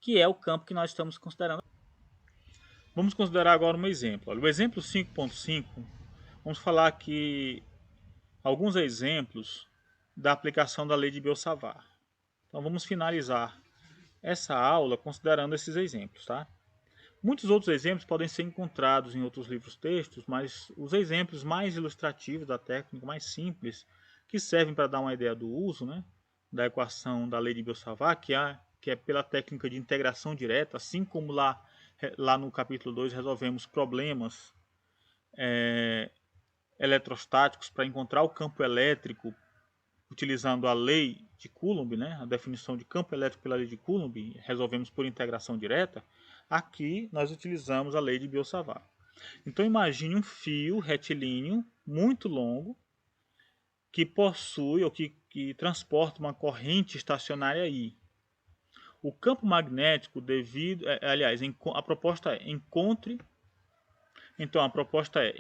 que é o campo que nós estamos considerando. Vamos considerar agora um exemplo. Olha, o exemplo 5.5, vamos falar aqui alguns exemplos da aplicação da lei de Biot-Savart. Então vamos finalizar essa aula considerando esses exemplos, tá? Muitos outros exemplos podem ser encontrados em outros livros textos, mas os exemplos mais ilustrativos da técnica, mais simples, que servem para dar uma ideia do uso, né, da equação da lei de Biot-Savart, que é pela técnica de integração direta, assim como lá no capítulo 2 resolvemos problemas eletrostáticos para encontrar o campo elétrico utilizando a lei de Coulomb, né, a definição de campo elétrico pela lei de Coulomb, resolvemos por integração direta. Aqui nós utilizamos a lei de Biot-Savart. Então imagine um fio retilíneo muito longo que possui ou que transporta uma corrente estacionária I. O campo magnético a proposta é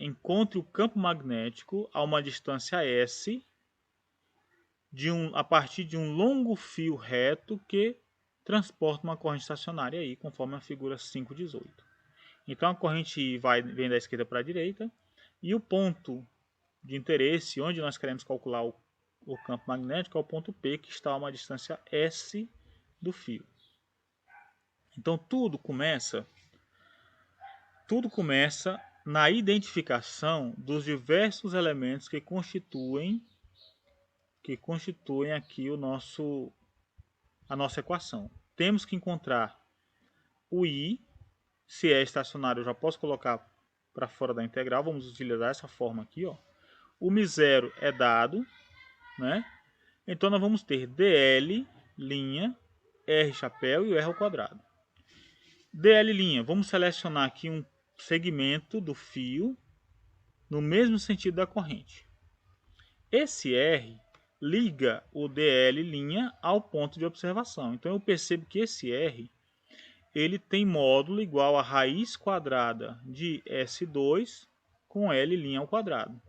encontre o campo magnético a uma distância S a partir de um longo fio reto que transporta uma corrente estacionária aí, conforme a figura 5.18. Então a corrente vem da esquerda para a direita e o ponto de interesse, onde nós queremos calcular o campo magnético, é o ponto P, que está a uma distância S do fio. Então tudo começa na identificação dos diversos elementos que constituem aqui a nossa equação. Temos que encontrar o I, se é estacionário eu já posso colocar para fora da integral, vamos utilizar essa forma aqui, ó. O μ0 é dado, né? Então nós vamos ter dl, r chapéu e o r ao quadrado. dl', vamos selecionar aqui um segmento do fio no mesmo sentido da corrente. Esse r liga o dl' ao ponto de observação. Então eu percebo que esse r ele tem módulo igual a raiz quadrada de S2 com L' ao quadrado.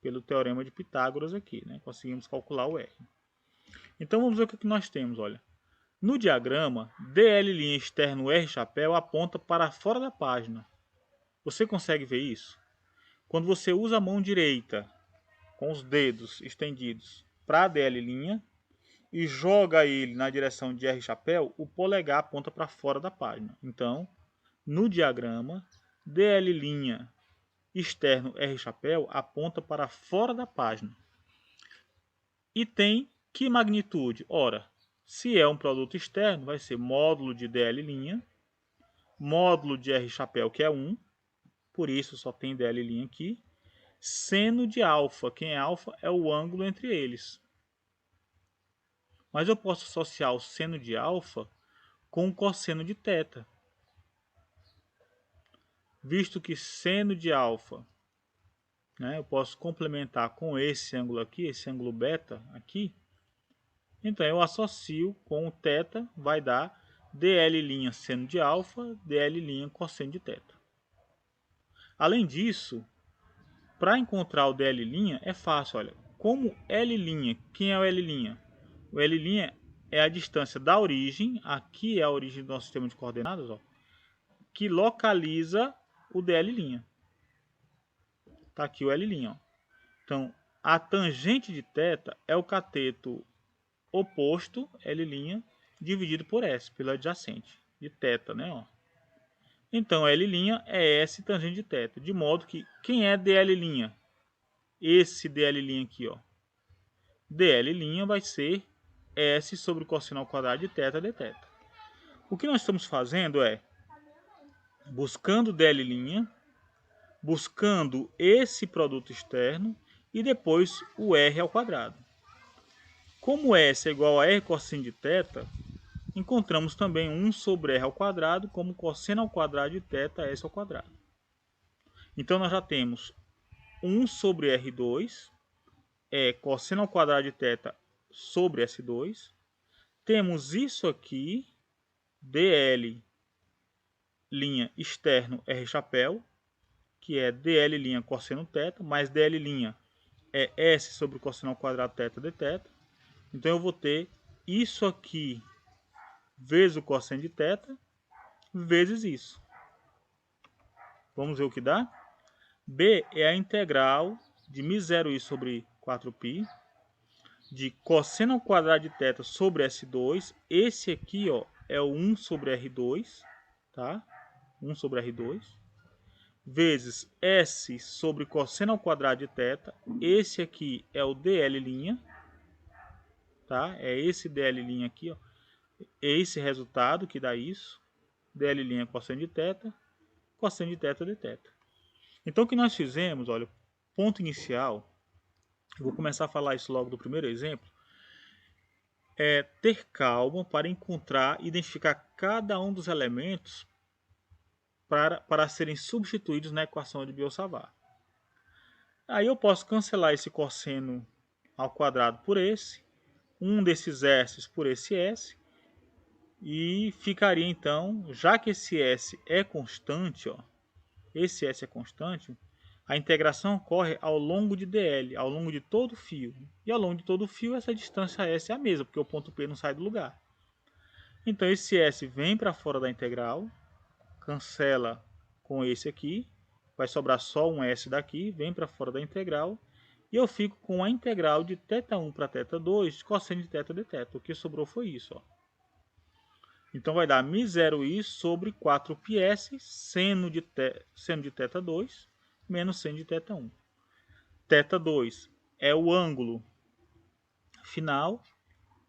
Pelo teorema de Pitágoras aqui, né? Conseguimos calcular o R. Então vamos ver o que nós temos, olha. No diagrama, dl' externo R chapéu aponta para fora da página. Você consegue ver isso? Quando você usa a mão direita com os dedos estendidos para a dl' e joga ele na direção de R chapéu, o polegar aponta para fora da página. Então, no diagrama, dl' externo R chapéu aponta para fora da página. E tem que magnitude? Ora, se é um produto externo, vai ser módulo de dl', módulo de R chapéu, que é 1, por isso só tem dl' aqui, seno de alfa. Quem é alfa é o ângulo entre eles. Mas eu posso associar o seno de alfa com o cosseno de θ. Visto que seno de alfa, né, eu posso complementar com esse ângulo aqui, esse ângulo beta aqui. Então eu associo com o θ, vai dar dl' seno de alfa, dl' cosseno de θ. Além disso, para encontrar o dl' é fácil, olha. Como L', quem é o L'? O L' é a distância da origem, aqui é a origem do nosso sistema de coordenadas, ó, que localiza o dl'. Está aqui o L'. Ó. Então, a tangente de θ é o cateto oposto, L', dividido por S, pela adjacente de θ, né? Ó. Então, L' é S tangente de θ, de modo que quem é dl'? Esse dl' aqui, ó. dl' vai ser S sobre o cosseno ao quadrado de θ dθ. O que nós estamos fazendo é buscando dl', buscando esse produto externo e depois o r ao quadrado. Como S é igual a r cosseno de θ, encontramos também 1 sobre r ao quadrado como cosseno ao quadrado de θ S ao quadrado. Então nós já temos 1 sobre R2 é cosseno ao quadrado de θ sobre S2. Temos isso aqui, dl' externo R chapéu, que é dl' cosseno θ, mais dl' é S sobre o cosseno ao quadrado θ dθ. Então eu vou ter isso aqui vezes o cosseno de θ, vezes isso. Vamos ver o que dá? B é a integral de μ0i sobre 4π de cosseno ao quadrado de θ sobre S2. Esse aqui, ó, é o 1 sobre R2, tá? 1 sobre R2. Vezes S sobre cosseno ao quadrado de θ. Esse aqui é o dl', tá? É esse dl' aqui, ó. É esse resultado que dá isso. dl' cosseno de θ, cosseno de θ dθ. Então o que nós fizemos, olha, ponto inicial, eu vou começar a falar isso logo do primeiro exemplo, é ter calma para encontrar e identificar cada um dos elementos para serem substituídos na equação de Biot-Savart. Aí eu posso cancelar esse cosseno ao quadrado por esse, um desses S por esse S, e ficaria então, já que esse S é constante, ó, esse S é constante, a integração ocorre ao longo de dl, ao longo de todo o fio. E ao longo de todo o fio, essa distância S é a mesma, porque o ponto P não sai do lugar. Então esse S vem para fora da integral, cancela com esse aqui, vai sobrar só um S daqui, vem para fora da integral, e eu fico com a integral de θ1 para θ2, cosseno de θ dθ. O que sobrou foi isso, ó. Então vai dar μ0i sobre 4πs seno de θ2 menos seno de θ1. θ2 é o ângulo final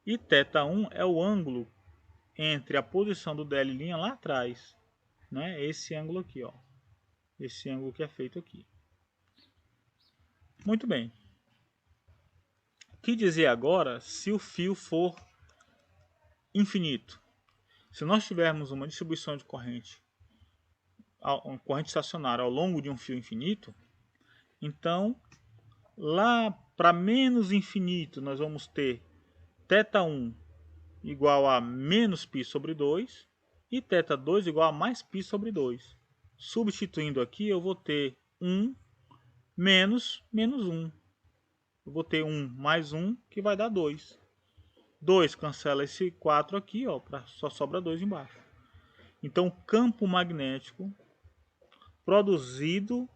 e θ1 é o ângulo entre a posição do dl' lá atrás, né? Esse ângulo aqui, ó. Esse ângulo que é feito aqui. Muito bem. O que dizer agora se o fio for infinito? Se nós tivermos uma distribuição de corrente estacionária ao longo de um fio infinito, então lá para menos infinito nós vamos ter θ1 igual a menos π sobre 2 e θ2 igual a mais π sobre 2. Substituindo aqui eu vou ter 1 menos 1. Eu vou ter 1 mais 1 que vai dar 2. 2 cancela esse 4 aqui, ó, só sobra 2 embaixo. Então o campo magnético produzido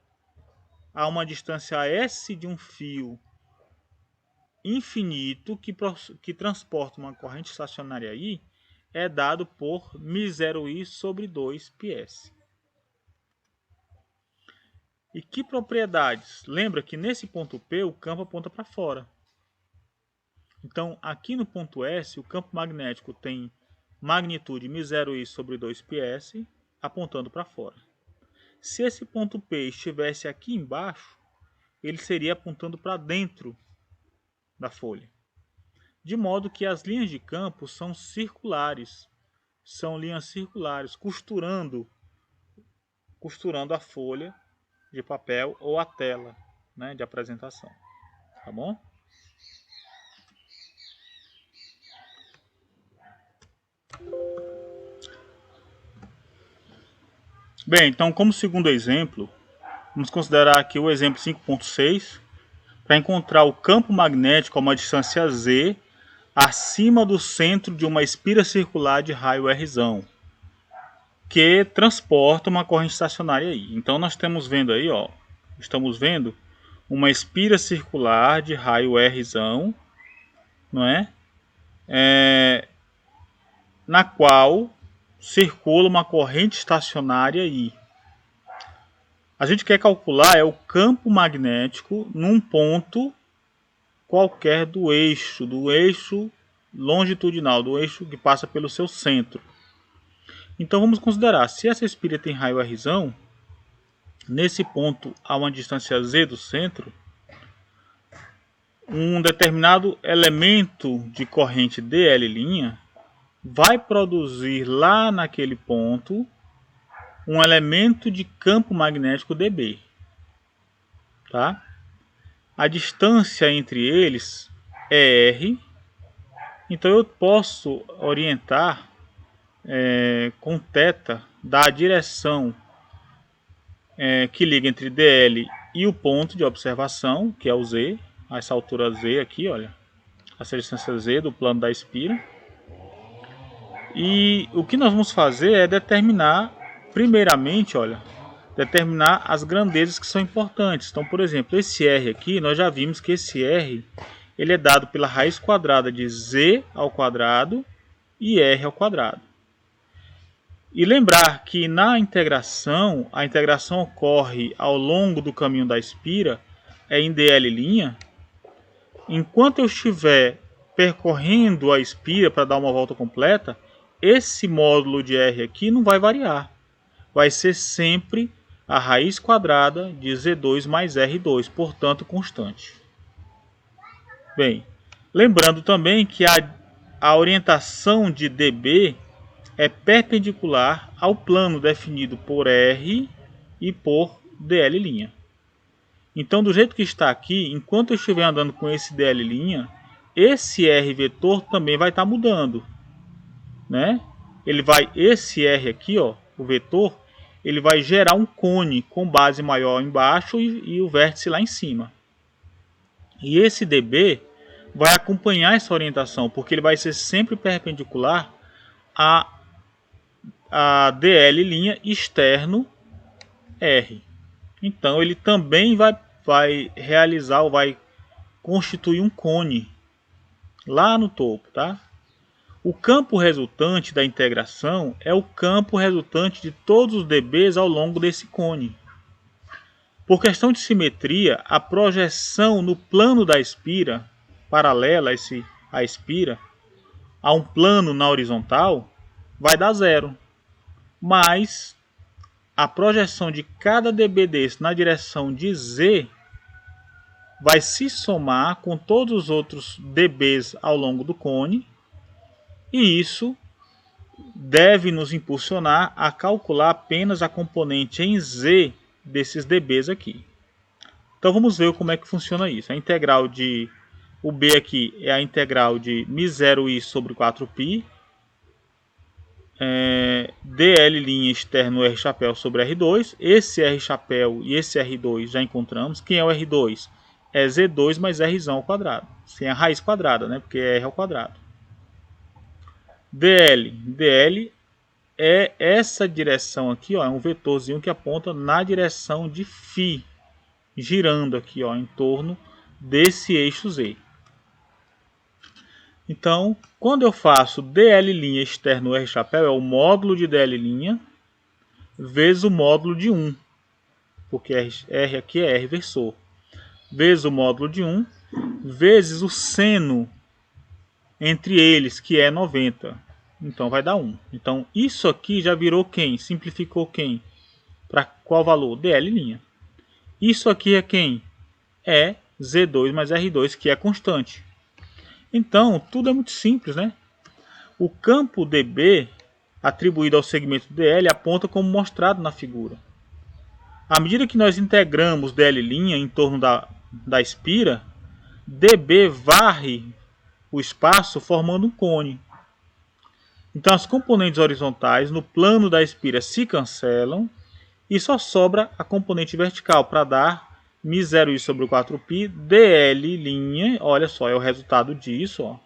a uma distância S de um fio infinito que transporta uma corrente estacionária I é dado por μ0i sobre 2πs. E que propriedades? Lembra que nesse ponto P o campo aponta para fora. Então aqui no ponto S o campo magnético tem magnitude μ0i sobre 2πs apontando para fora. Se esse ponto P estivesse aqui embaixo, ele seria apontando para dentro da folha. De modo que as linhas de campo são circulares. São linhas circulares, costurando a folha de papel ou a tela, né, de apresentação. Tá bom? Bem, então como segundo exemplo, vamos considerar aqui o exemplo 5.6 para encontrar o campo magnético a uma distância z acima do centro de uma espira circular de raio R, que transporta uma corrente estacionária I. Então nós estamos vendo aí, ó, uma espira circular de raio R, não é? Na qual circula uma corrente estacionária I. A gente quer calcular o campo magnético num ponto qualquer do eixo longitudinal, do eixo que passa pelo seu centro. Então vamos considerar, se essa espira tem raio R, nesse ponto a uma distância z do centro, um determinado elemento de corrente dl' vai produzir lá naquele ponto um elemento de campo magnético dB. Tá? A distância entre eles é R, então eu posso orientar com θ da direção que liga entre dl e o ponto de observação, que é o z, a essa altura z aqui, olha, essa distância z do plano da espira. E o que nós vamos fazer é determinar, primeiramente, olha, determinar as grandezas que são importantes. Então, por exemplo, esse r aqui, nós já vimos que esse r ele é dado pela raiz quadrada de z ao quadrado e r ao quadrado. E lembrar que na integração, a integração ocorre ao longo do caminho da espira, em dl'. Enquanto eu estiver percorrendo a espira para dar uma volta completa, esse módulo de r aqui não vai variar. Vai ser sempre a raiz quadrada de z2 mais r2, portanto constante. Bem, lembrando também que a orientação de dB é perpendicular ao plano definido por R e por dl'. Então, do jeito que está aqui, enquanto eu estiver andando com esse dl', esse R vetor também vai estar mudando, né? Esse R aqui, ó, o vetor, ele vai gerar um cone com base maior embaixo e o vértice lá em cima. E esse dB vai acompanhar essa orientação, porque ele vai ser sempre perpendicular a dl' externo R. Então ele também vai realizar ou vai constituir um cone lá no topo, tá? O campo resultante da integração é o campo resultante de todos os dBs ao longo desse cone. Por questão de simetria, a projeção no plano da espira, paralela à espira, a um plano na horizontal, vai dar zero. Mas a projeção de cada dB desse na direção de z vai se somar com todos os outros dBs ao longo do cone, e isso deve nos impulsionar a calcular apenas a componente em z desses dBs aqui. Então vamos ver como é que funciona isso. A integral de... O b aqui é a integral de μ0i sobre 4π, dl' externo R chapéu sobre R2. Esse R chapéu e esse R2 já encontramos. Quem é o R2? É Z2 mais R ao quadrado. Sem a raiz quadrada, né? Porque é R ao quadrado. dl é essa direção aqui, ó, é um vetorzinho que aponta na direção de φ, girando aqui, ó, em torno desse eixo Z. Então, quando eu faço dl' externo R chapéu, é o módulo de dl' vezes o módulo de 1, porque R aqui é R versor, vezes o módulo de 1, vezes o seno entre eles, que é 90. Então vai dar 1. Então isso aqui já virou quem? Simplificou quem? Para qual valor? dl'. Isso aqui é quem? É Z2 mais R2, que é constante. Então tudo é muito simples, né? O campo dB atribuído ao segmento dl aponta como mostrado na figura. À medida que nós integramos dl' em torno da espira, dB varre o espaço formando um cone. Então as componentes horizontais no plano da espira se cancelam e só sobra a componente vertical para dar μ0i sobre 4π dl', olha só, é o resultado disso, ó,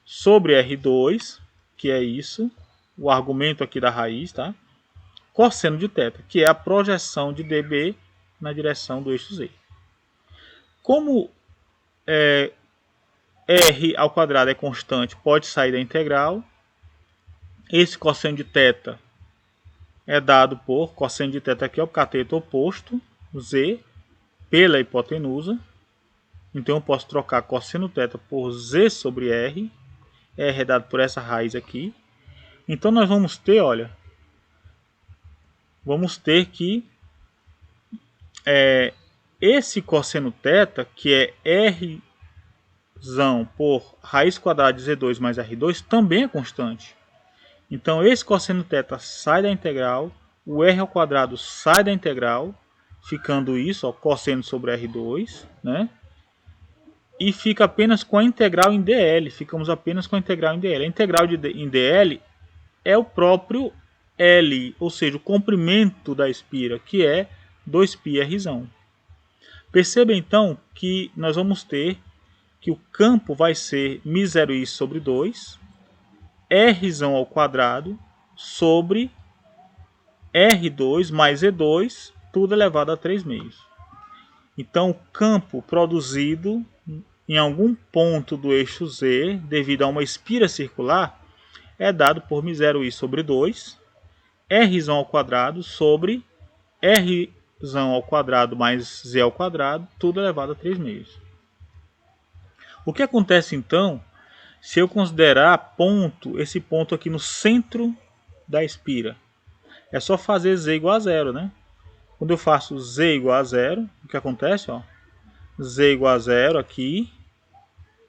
sobre R2, que é isso, o argumento aqui da raiz, tá? Cosseno de θ, que é a projeção de dB na direção do eixo Z. Como R ao quadrado é constante, pode sair da integral. Esse cosseno de θ é dado por cosseno de θ aqui é o cateto oposto, Z, pela hipotenusa. Então eu posso trocar cosseno θ por Z sobre R. R é dado por essa raiz aqui. Então nós vamos ter, olha, vamos ter que esse cosseno θ, que é R por raiz quadrada de Z2 mais R2, também é constante. Então esse cosseno θ sai da integral, o R ao quadrado sai da integral, ficando isso, ó, cosseno sobre R2, né? E fica apenas com a integral em dl, ficamos apenas com a integral em dl. A integral em dl é o próprio L, ou seja, o comprimento da espira, que é 2πr. Perceba então que nós vamos ter que o campo vai ser μ0i sobre 2, Rzão ao quadrado sobre R2 mais E2, tudo elevado a 3 meios. Então, o campo produzido em algum ponto do eixo Z, devido a uma espira circular, é dado por μ0i sobre 2, Rzão ao quadrado sobre Rzão ao quadrado mais Z ao quadrado, tudo elevado a 3 meios. O que acontece então se eu considerar esse ponto aqui no centro da espira? É só fazer Z igual a zero, né? Quando eu faço Z igual a zero, o que acontece? Ó, Z igual a zero aqui,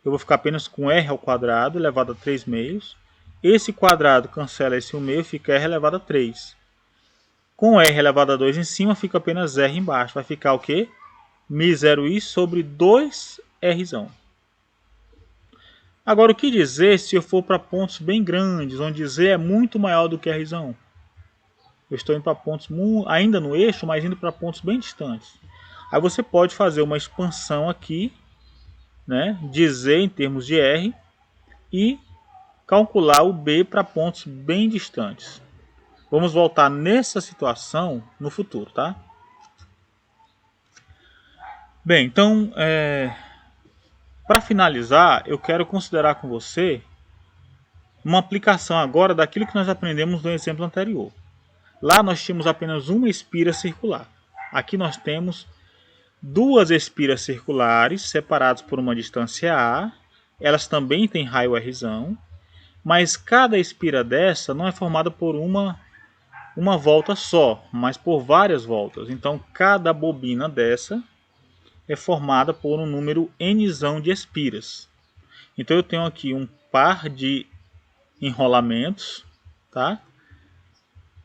eu vou ficar apenas com R ao quadrado elevado a 3 meios. Esse quadrado cancela esse 1 meio, fica R elevado a 3. Com R elevado a 2 em cima, fica apenas R embaixo. Vai ficar o quê? μ0i sobre 2Rzão. Agora, o que dizer se eu for para pontos bem grandes, onde Z é muito maior do que Rzão? Eu estou indo para pontos ainda no eixo, mas indo para pontos bem distantes. Aí você pode fazer uma expansão aqui, né, de Z em termos de R e calcular o B para pontos bem distantes. Vamos voltar nessa situação no futuro, tá? Bem, então, para finalizar, eu quero considerar com você uma aplicação agora daquilo que nós aprendemos no exemplo anterior. Lá nós tínhamos apenas uma espira circular. Aqui nós temos duas espiras circulares separadas por uma distância A. Elas também têm raio Rzão, mas cada espira dessa não é formada por uma volta só, mas por várias voltas. Então cada bobina dessa é formada por um número nzão de espiras. Então eu tenho aqui um par de enrolamentos, tá?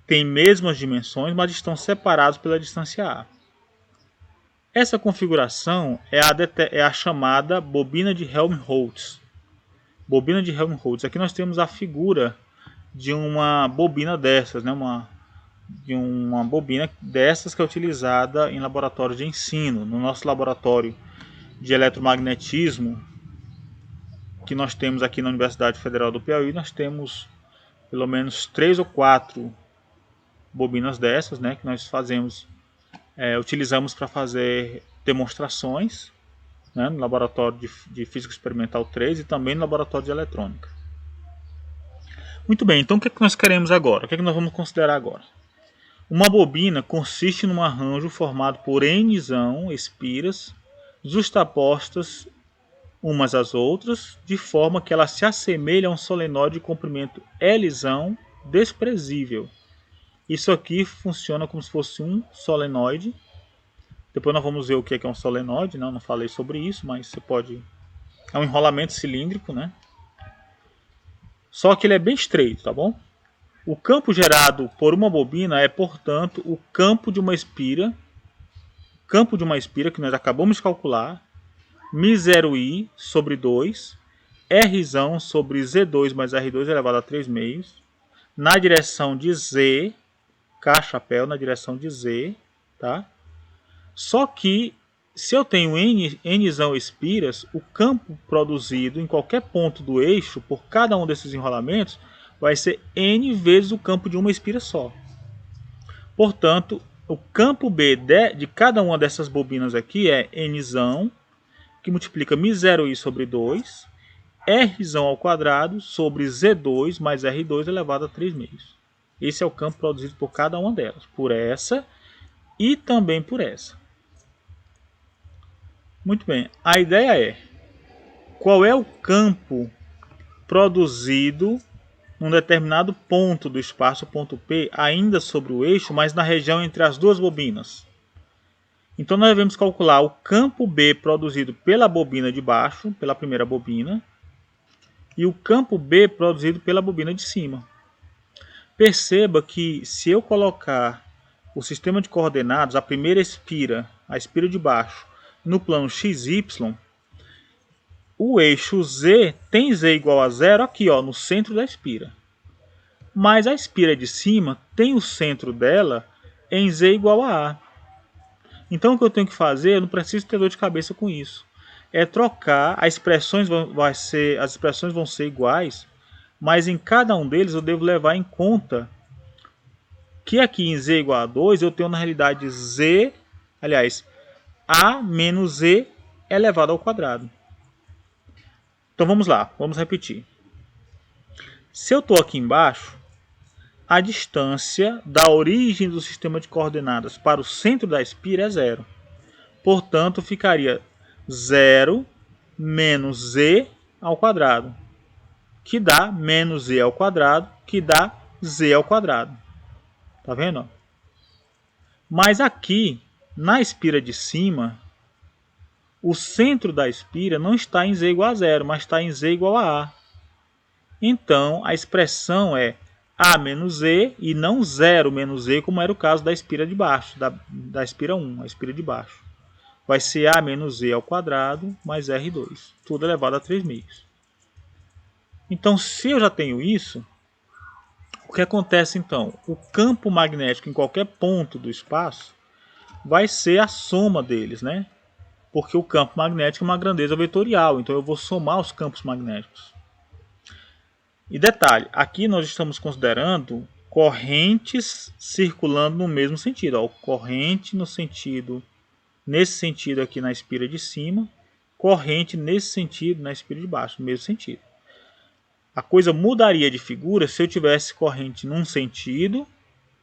Tem mesmas dimensões, mas estão separados pela distância A. Essa configuração é a chamada bobina de Helmholtz. Bobina de Helmholtz. Aqui nós temos a figura de uma bobina dessas, né? Uma bobina dessas que é utilizada em laboratórios de ensino. No nosso laboratório de eletromagnetismo, que nós temos aqui na Universidade Federal do Piauí, nós temos pelo menos 3 ou 4 bobinas dessas, né, que nós utilizamos para fazer demonstrações, né, no laboratório de Física Experimental 3 e também no laboratório de Eletrônica. Muito bem, então o que é que nós queremos agora? O que é que nós vamos considerar agora? Uma bobina consiste num arranjo formado por nzão espiras justapostas umas às outras, de forma que ela se assemelha a um solenoide de comprimento Lzão desprezível. Isso aqui funciona como se fosse um solenoide. Depois nós vamos ver o que é um solenoide, né? Eu não falei sobre isso, mas você pode... É um enrolamento cilíndrico, né? Só que ele é bem estreito, tá bom? O campo gerado por uma bobina é, portanto, o campo de uma espira que nós acabamos de calcular, μ0i sobre 2, Rzão sobre Z2 mais R2 elevado a 3 meios, na direção de Z, K-chapéu, na direção de Z, tá? Só que, se eu tenho nzão espiras, o campo produzido em qualquer ponto do eixo, por cada um desses enrolamentos, vai ser n vezes o campo de uma espira só. Portanto, o campo B de cada uma dessas bobinas aqui é nzão, que multiplica μ0i sobre 2, Rzão ao quadrado sobre Z2 mais R2 elevado a 3 meios. Esse é o campo produzido por cada uma delas, por essa e também por essa. Muito bem, a ideia é, qual é o campo produzido num determinado ponto do espaço, ponto P, ainda sobre o eixo, mas na região entre as duas bobinas? Então nós devemos calcular o campo B produzido pela bobina de baixo, pela primeira bobina, e o campo B produzido pela bobina de cima. Perceba que se eu colocar o sistema de coordenadas, a primeira espira, a espira de baixo, no plano XY, o eixo Z tem Z igual a zero aqui, ó, no centro da espira. Mas a espira de cima tem o centro dela em Z igual a A. Então o que eu tenho que fazer, eu não preciso ter dor de cabeça com isso. É trocar, as expressões vão ser iguais, mas em cada um deles eu devo levar em conta que aqui em z igual a 2 eu tenho na realidade z, aliás, a menos z elevado ao quadrado. Então vamos lá, vamos repetir. Se eu estou aqui embaixo, a distância da origem do sistema de coordenadas para o centro da espira é 0. Portanto, ficaria 0 menos z ao quadrado, que dá menos z ao quadrado, que dá z ao quadrado. Tá vendo? Mas aqui, na espira de cima, o centro da espira não está em z igual a 0, mas está em z igual a a. Então, a expressão é a menos z e não 0 menos z, como era o caso da espira de baixo, da espira 1, a espira de baixo. Vai ser a menos z ao quadrado mais R2, tudo elevado a 3 meios. Então, se eu já tenho isso, o que acontece então? O campo magnético em qualquer ponto do espaço vai ser a soma deles, né? Porque o campo magnético é uma grandeza vetorial, então eu vou somar os campos magnéticos. E detalhe, aqui nós estamos considerando correntes circulando no mesmo sentido. Ó, corrente nesse sentido aqui na espira de cima, corrente nesse sentido na espira de baixo, no mesmo sentido. A coisa mudaria de figura se eu tivesse corrente num sentido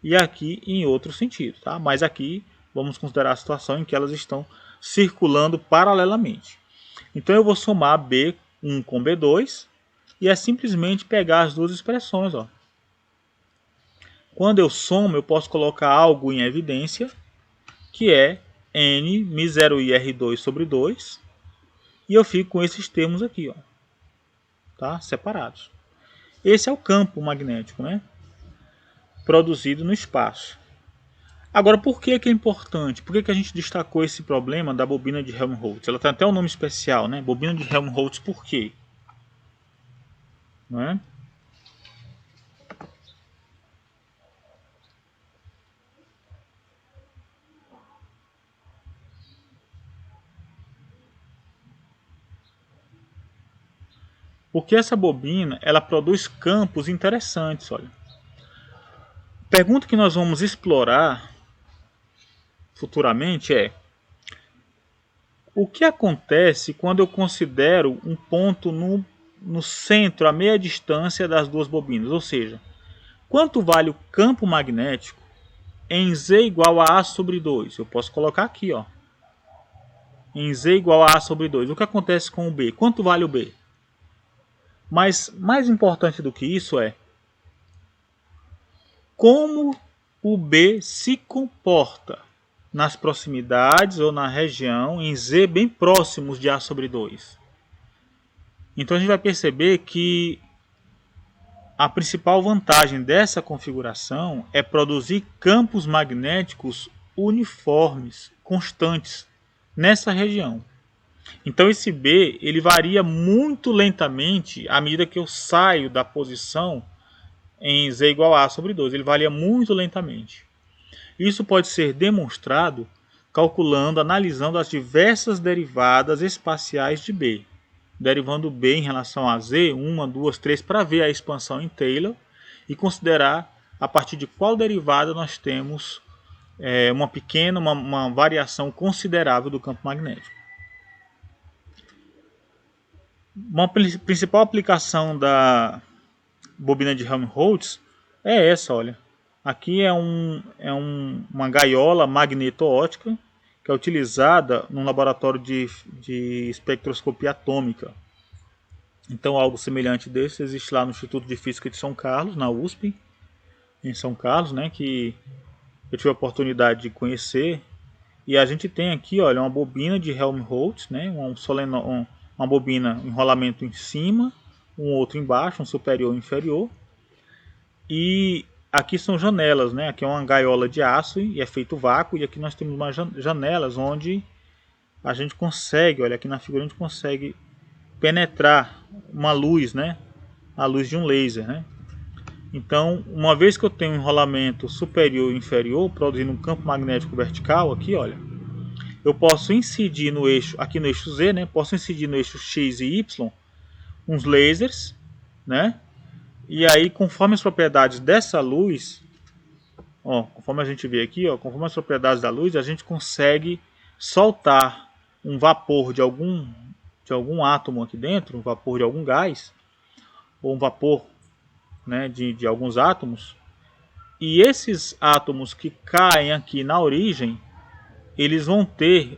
e aqui em outro sentido, tá? Mas aqui vamos considerar a situação em que elas estão circulando paralelamente. Então eu vou somar B1 com B2 e é simplesmente pegar as duas expressões. Ó. Quando eu somo, eu posso colocar algo em evidência, que é N μ0i R2 sobre 2, e eu fico com esses termos aqui, ó, tá? Separados. Esse é o campo magnético, né? Produzido no espaço. Agora, por que é importante? Por que a gente destacou esse problema da bobina de Helmholtz? Ela tem até um nome especial, né? Bobina de Helmholtz, por quê? Não é? Porque essa bobina, ela produz campos interessantes, olha. Pergunta que nós vamos explorar futuramente é: o que acontece quando eu considero um ponto no centro, a meia distância das duas bobinas? Ou seja, quanto vale o campo magnético em Z igual a A sobre 2? Eu posso colocar aqui, ó. Em Z igual a A sobre 2. O que acontece com o B? Quanto vale o B? Mas mais importante do que isso é como o B se comporta nas proximidades ou na região em Z bem próximos de A sobre 2. Então a gente vai perceber que a principal vantagem dessa configuração é produzir campos magnéticos uniformes, constantes, nessa região. Então esse B ele varia muito lentamente à medida que eu saio da posição em Z igual a sobre 2. Ele varia muito lentamente. Isso pode ser demonstrado calculando, analisando as diversas derivadas espaciais de B. Derivando B em relação a Z, 1, 2, 3, para ver a expansão em Taylor e considerar a partir de qual derivada nós temos uma variação considerável do campo magnético. Uma principal aplicação da bobina de Helmholtz é essa, olha. Aqui é uma gaiola magneto-ótica que é utilizada no laboratório de espectroscopia atômica. Então algo semelhante desse existe lá no Instituto de Física de São Carlos, na USP, em São Carlos, né, que eu tive a oportunidade de conhecer. E a gente tem aqui, olha, uma bobina de Helmholtz, né, uma bobina, um enrolamento em cima, um outro embaixo, um superior e um inferior. E aqui são janelas, né? Aqui é uma gaiola de aço e é feito vácuo. E aqui nós temos umas janelas onde a gente consegue, olha, aqui na figura a gente consegue penetrar uma luz, né? A luz de um laser, né? Então, uma vez que eu tenho um enrolamento superior e inferior, produzindo um campo magnético vertical, aqui, olha, eu posso incidir no eixo, aqui no eixo Z, né? Posso incidir no eixo X e Y, uns lasers, né? E aí, conforme as propriedades dessa luz, ó, conforme a gente vê aqui, ó, conforme as propriedades da luz, a gente consegue soltar um vapor de algum átomo aqui dentro, um vapor de algum gás, ou um vapor, né, de alguns átomos. E esses átomos que caem aqui na origem, eles vão ter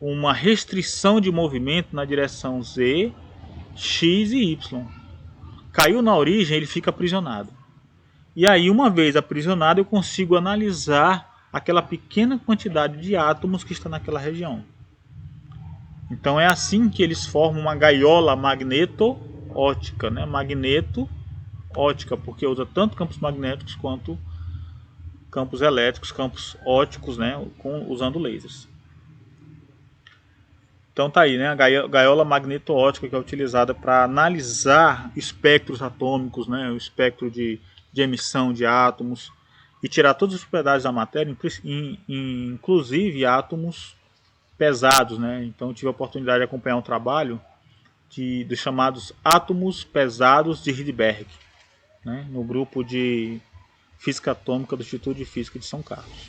uma restrição de movimento na direção Z, X e Y. Caiu na origem, ele fica aprisionado. E aí, uma vez aprisionado, eu consigo analisar aquela pequena quantidade de átomos que está naquela região. Então é assim que eles formam uma gaiola magneto-ótica, né? Magneto-ótica, porque usa tanto campos magnéticos quanto campos elétricos, campos óticos, né? Usando lasers. Então tá aí, né? A gaiola magneto-ótica, que é utilizada para analisar espectros atômicos, né? O espectro de emissão de átomos e tirar todas as propriedades da matéria, inclusive átomos pesados, né? Então eu tive a oportunidade de acompanhar um trabalho dos chamados átomos pesados de Rydberg, né? No grupo de Física Atômica do Instituto de Física de São Carlos.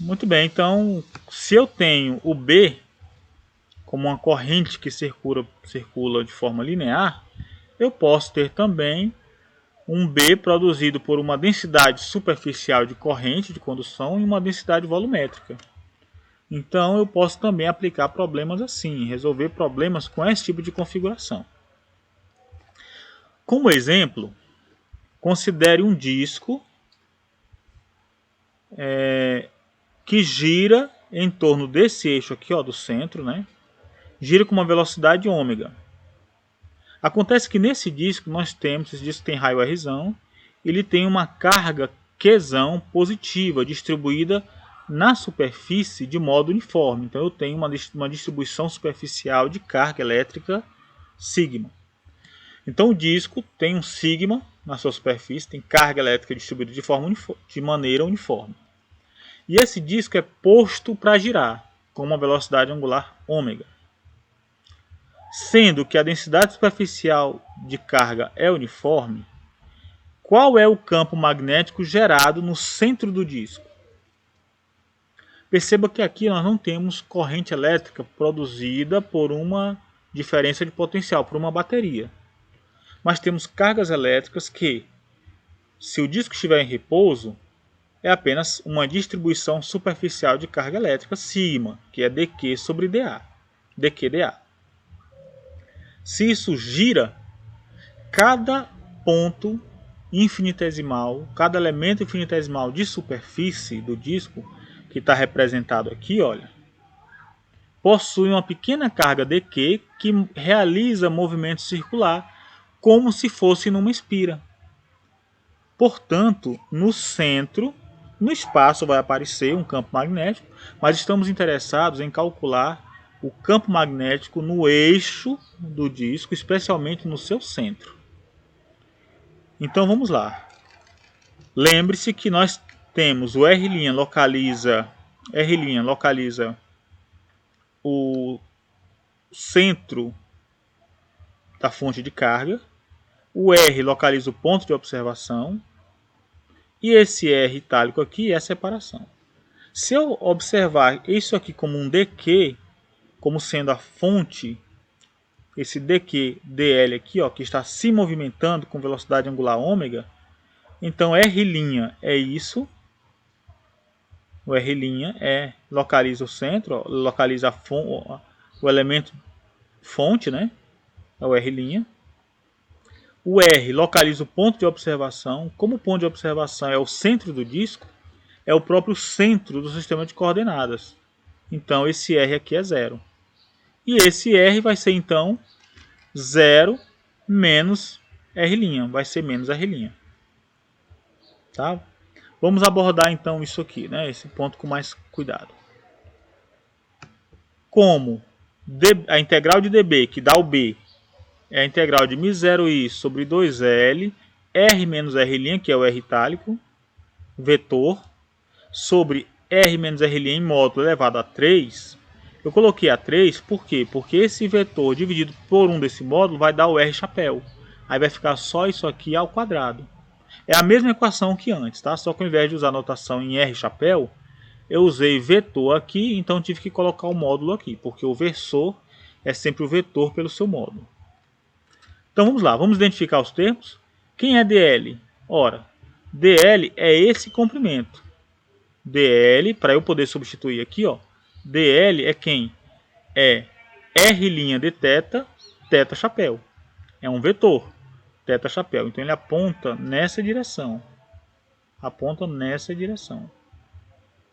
Muito bem, então se eu tenho o B como uma corrente que circula de forma linear, eu posso ter também um B produzido por uma densidade superficial de corrente de condução e uma densidade volumétrica. Então eu posso também aplicar problemas assim, resolver problemas com esse tipo de configuração. Como exemplo, considere um disco que gira em torno desse eixo aqui, ó, do centro, né? Gira com uma velocidade ômega. Acontece que nesse disco esse disco tem raio Rzão, ele tem uma carga Qzão positiva distribuída na superfície de modo uniforme. Então eu tenho uma distribuição superficial de carga elétrica sigma. Então o disco tem um sigma na sua superfície, tem carga elétrica distribuída de maneira uniforme. E esse disco é posto para girar com uma velocidade angular ômega. Sendo que a densidade superficial de carga é uniforme, qual é o campo magnético gerado no centro do disco? Perceba que aqui nós não temos corrente elétrica produzida por uma diferença de potencial, por uma bateria. Mas temos cargas elétricas que, se o disco estiver em repouso, é apenas uma distribuição superficial de carga elétrica sigma, que é dQ sobre dA. dQdA. Se isso gira, cada ponto infinitesimal, cada elemento infinitesimal de superfície do disco, que está representado aqui, olha, possui uma pequena carga dQ que realiza movimento circular como se fosse numa espira. Portanto, no centro, no espaço vai aparecer um campo magnético, mas estamos interessados em calcular o campo magnético no eixo do disco, especialmente no seu centro. Então vamos lá. Lembre-se que nós temos o R' localiza o centro da fonte de carga, o R localiza o ponto de observação e esse R itálico aqui é a separação. Se eu observar isso aqui como um dQ, como sendo a fonte, esse dQ dL aqui, ó, que está se movimentando com velocidade angular ômega, então R' é isso. O R' localiza o centro, ó, localiza o elemento fonte, né? É o R'. O R localiza o ponto de observação. Como o ponto de observação é o centro do disco, é o próprio centro do sistema de coordenadas. Então esse R aqui é 0. E esse R vai ser então 0 menos R'. Vai ser menos R'. Tá? Vamos abordar então isso aqui, né? Esse ponto com mais cuidado. Como a integral de dB, que dá o B, é a integral de μ0i sobre 2L, R menos R', que é o R itálico, vetor, sobre R menos R' em módulo elevado a 3, Eu coloquei a 3, por quê? Porque esse vetor dividido por 1 desse módulo vai dar o R chapéu. Aí vai ficar só isso aqui ao quadrado. É a mesma equação que antes, tá? Só que ao invés de usar a notação em R chapéu, eu usei vetor aqui, então tive que colocar o módulo aqui, porque o versor é sempre o vetor pelo seu módulo. Então vamos lá, vamos identificar os termos. Quem é DL? Ora, DL é esse comprimento. DL, para eu poder substituir aqui, ó, DL é quem? É R' de θ, θ chapéu. É um vetor, θ chapéu. Então ele aponta nessa direção. Aponta nessa direção.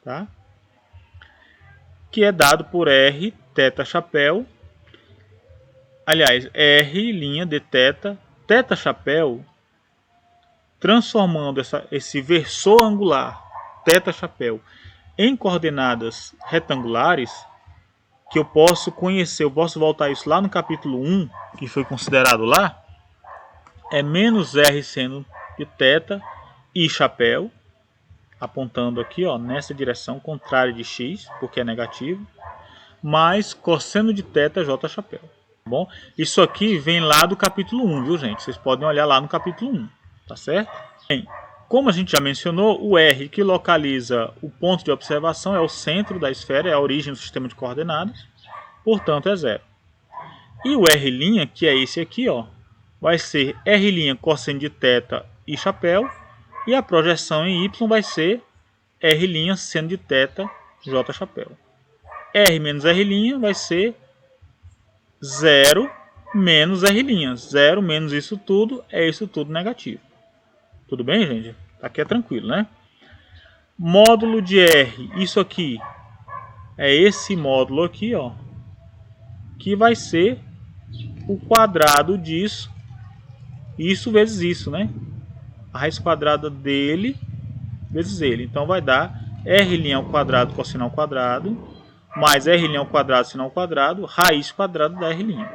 Tá? Que é dado por R, θ chapéu. Aliás, R' de θ, θ chapéu, transformando esse versor angular, θ chapéu, em coordenadas retangulares, que eu posso conhecer, eu posso voltar isso lá no capítulo 1, que foi considerado lá, é menos R seno de θ e chapéu, apontando aqui, ó, nessa direção contrária de x, porque é negativo, mais cosseno de θ j chapéu. Bom, isso aqui vem lá do capítulo 1, viu, gente? Vocês podem olhar lá no capítulo 1, tá certo? Bem, como a gente já mencionou, o R que localiza o ponto de observação é o centro da esfera, é a origem do sistema de coordenadas, portanto é 0. E o R', que é esse aqui, ó, vai ser R' cosseno de θ e chapéu, e a projeção em Y vai ser R' seno de θ j chapéu. R menos R' vai ser 0 menos R'. 0 menos isso tudo é isso tudo negativo. Tudo bem, gente? Aqui é tranquilo, né? Módulo de R, isso aqui é esse módulo aqui, ó, que vai ser o quadrado disso, isso vezes isso, né? A raiz quadrada dele vezes ele. Então vai dar R' ao quadrado cosseno ao quadrado, mais R' ao quadrado seno ao quadrado, raiz quadrada da R'.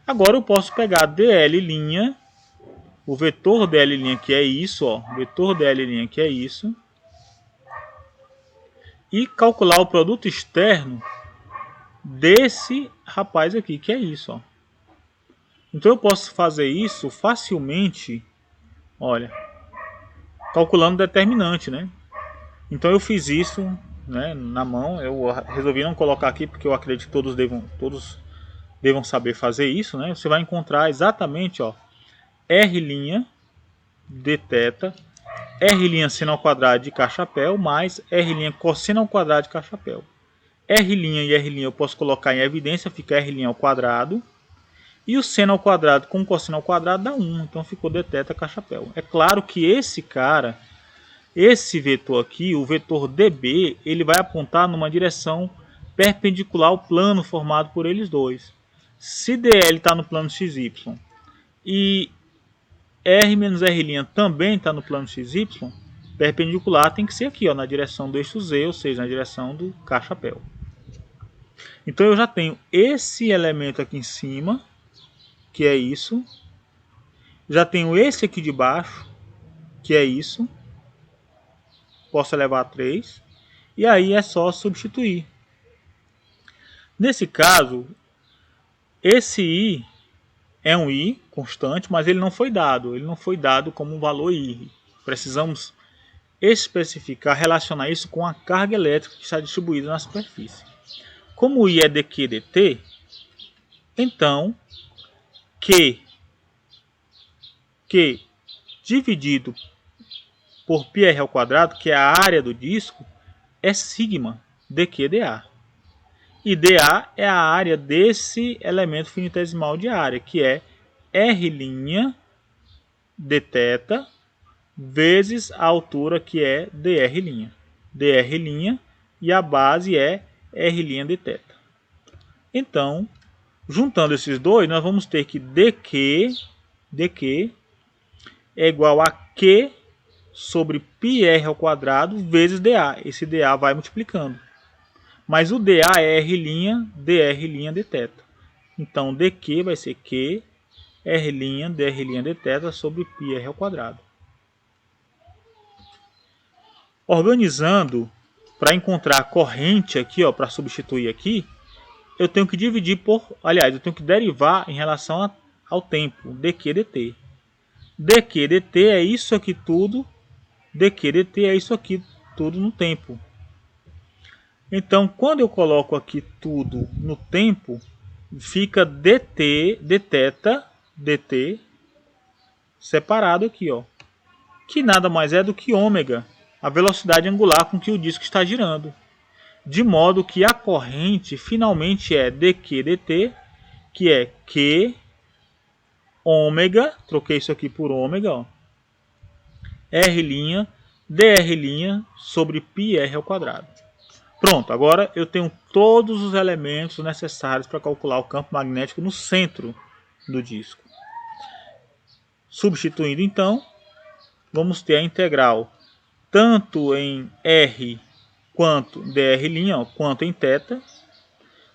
Agora eu posso pegar dl', o vetor dl' que é isso, ó, o vetor dl' que é isso, e calcular o produto externo desse rapaz aqui, que é isso, ó. Então eu posso fazer isso facilmente, olha, calculando o determinante, né? Então eu fiz isso, né, na mão. Eu resolvi não colocar aqui porque eu acredito que todos devam saber fazer isso, né? Você vai encontrar exatamente, ó, R' de θ, R' seno ao quadrado de K chapéu, mais R' cosseno ao quadrado de K chapéu. R' e R' eu posso colocar em evidência, fica R' ao quadrado. E o seno ao quadrado com cosseno ao quadrado dá 1. Então ficou dθ K chapéu. É claro que esse cara, esse vetor aqui, o vetor dB, ele vai apontar numa direção perpendicular ao plano formado por eles dois. Se dl está no plano xy e R menos R' também está no plano XY, perpendicular tem que ser aqui, ó, na direção do eixo Z, ou seja, na direção do K chapéu. Então eu já tenho esse elemento aqui em cima, que é isso. Já tenho esse aqui de baixo, que é isso. Posso elevar a 3. E aí é só substituir. Nesse caso, esse I é um I constante, mas ele não foi dado. Ele não foi dado como um valor I. Precisamos especificar, relacionar isso com a carga elétrica que está distribuída na superfície. Como o I é dq dt, então Q dividido por πr ao quadrado, que é a área do disco, é sigma dq dA. E dA é a área desse elemento finitesimal de área, que é R' de θ vezes a altura, que é dr'. dr' e a base é R' de θ. Então, juntando esses dois, nós vamos ter que dq é igual a Q sobre πr ao quadrado vezes dA. Esse dA vai multiplicando. Mas o dA é R' dr' de θ. Então, dq vai ser Q R' dr' de θ sobre πr ao quadrado. Organizando para encontrar a corrente aqui, ó, para substituir aqui, eu tenho que dividir por, aliás, eu tenho que derivar em relação ao tempo, dq dt. dq dt é isso aqui tudo, dq dt é isso aqui tudo no tempo. Então, quando eu coloco aqui tudo no tempo, fica dt, dθ, dt separado aqui, ó, que nada mais é do que ômega, a velocidade angular com que o disco está girando. De modo que a corrente finalmente é dq dt, que é Q ômega, troquei isso aqui por ômega, ó, R' dr' sobre πr ao quadrado. Pronto, agora eu tenho todos os elementos necessários para calcular o campo magnético no centro do disco. Substituindo então, vamos ter a integral tanto em R quanto dr', quanto em θ.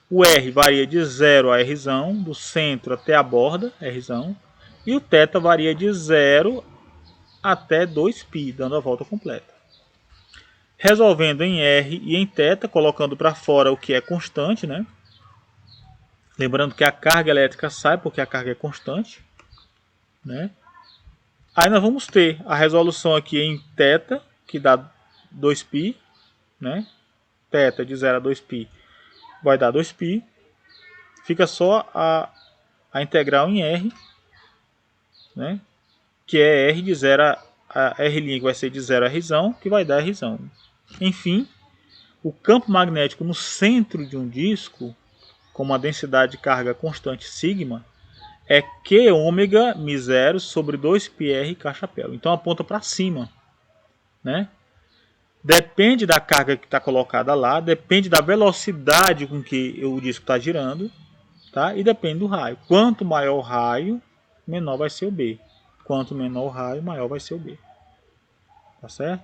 O R varia de 0 a R, do centro até a borda, R. E o θ varia de 0 até 2π, dando a volta completa. Resolvendo em R e em θ, colocando para fora o que é constante, né? Lembrando que a carga elétrica sai porque a carga é constante, né? Aí nós vamos ter a resolução aqui em θ, que dá 2π, né? Θ de 0 a 2π vai dar 2π. Fica só a integral em R, né? Que é R de 0 a R', que vai ser de 0 a R, que vai dar R. Enfim, o campo magnético no centro de um disco, com uma densidade de carga constante sigma, é Q ômega μ0 sobre 2πr K-chapéu. Então aponta para cima, né? Depende da carga que está colocada lá, depende da velocidade com que o disco está girando, tá? E depende do raio. Quanto maior o raio, menor vai ser o B. Quanto menor o raio, maior vai ser o B. Tá certo?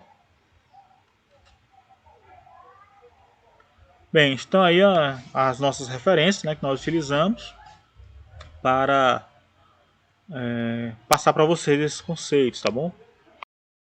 Bem, estão aí as nossas referências, né, que nós utilizamos para passar para vocês esses conceitos, tá bom?